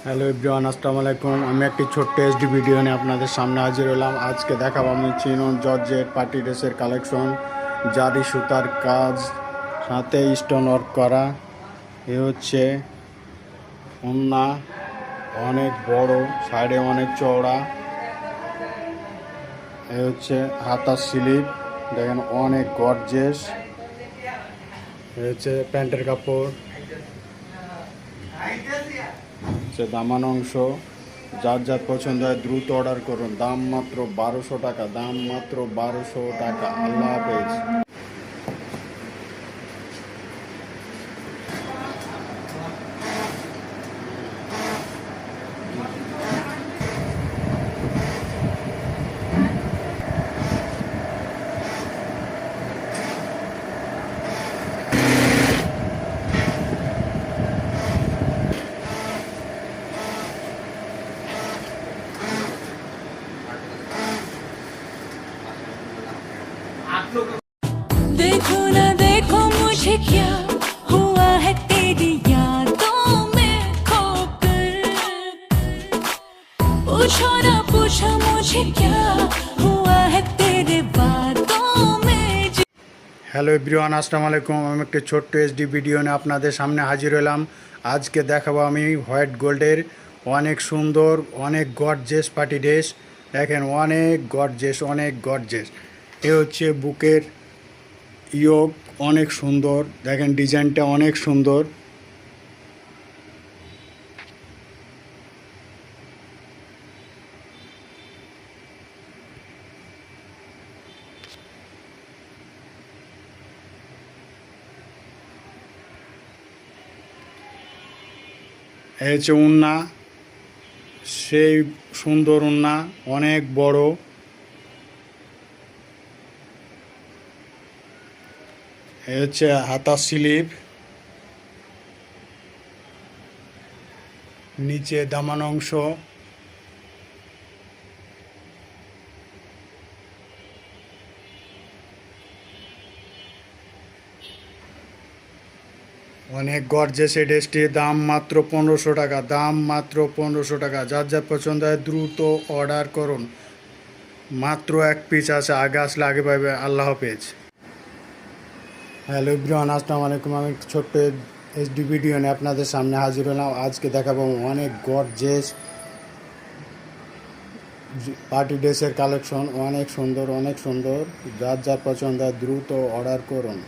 Hello everyone, আসসালামু আলাইকুম। আমি একটি ছোট্ট এসডি ভিডিও নিয়ে আপনাদের সামনে হাজির হলাম। আজকে দেখাবো আমি চিনন জর্জেট পার্টি ড্রেসের কালেকশন, জারি সুতার কাজ, সাথে স্টোন ওয়ার্ক করা। এ হচ্ছে ওড়না, অনেক বড়, সাইডে অনেক চওড়া। এ হচ্ছে হাতার স্লিপ, দেখেন অনেক গর্জেস। এ হচ্ছে প্যান্টের কাপড়, হচ্ছে দামান অংশ। যার যার পছন্দ হয় দ্রুত অর্ডার করুন। দাম মাত্র 1200 টাকা, দাম মাত্র 1200 টাকা। আল্লাহ হাফেজ। देखो ना देखो मुझे क्या हुआ है तेरी यादों में खोकर। पूछो ना पूछो मुझे क्या हुआ है तेरे बातों में। হ্যালো এভরিওয়ান, আসসালামু আলাইকুম। আমি একটি ছোট্ট এসডি ভিডিও নিয়ে আপনাদের সামনে হাজির হলাম। আজকে দেখাবো আমি হোয়াইট গোল্ডের অনেক সুন্দর, অনেক গর্জেস পার্টি ড্রেস। দেখেন অনেক গর্জেস, অনেক গর্জেস। এ হচ্ছে বুকের ইয়োগ, অনেক সুন্দর। দেখেন ডিজাইনটা অনেক সুন্দর। এই হচ্ছে ওড়না, সেই সুন্দর ওড়না, অনেক বড়। এই হচ্ছে হাতার স্লিপ, নিচে দামান অংশ। অনেক গর্জেস এই ড্রেসটি। দাম মাত্র 1500 টাকা, দাম মাত্র 1500 টাকা। যার যার পছন্দ হয় দ্রুত অর্ডার করুন। মাত্র এক পিস আছে, আগে আসলে আগে পাবে। আল্লাহ হাফেজ। হ্যালো এভরিওয়ান, আসসালামু আলাইকুম। আমি ছোট্ট এসডি ভিডিও নিয়ে আপনাদের সামনে হাজির হলাম। আজকে দেখাবো অনেক গর্জেস পার্টি ড্রেসের কালেকশন, অনেক সুন্দর, অনেক সুন্দর। যার যার পছন্দ হয় দ্রুত অর্ডার করুন।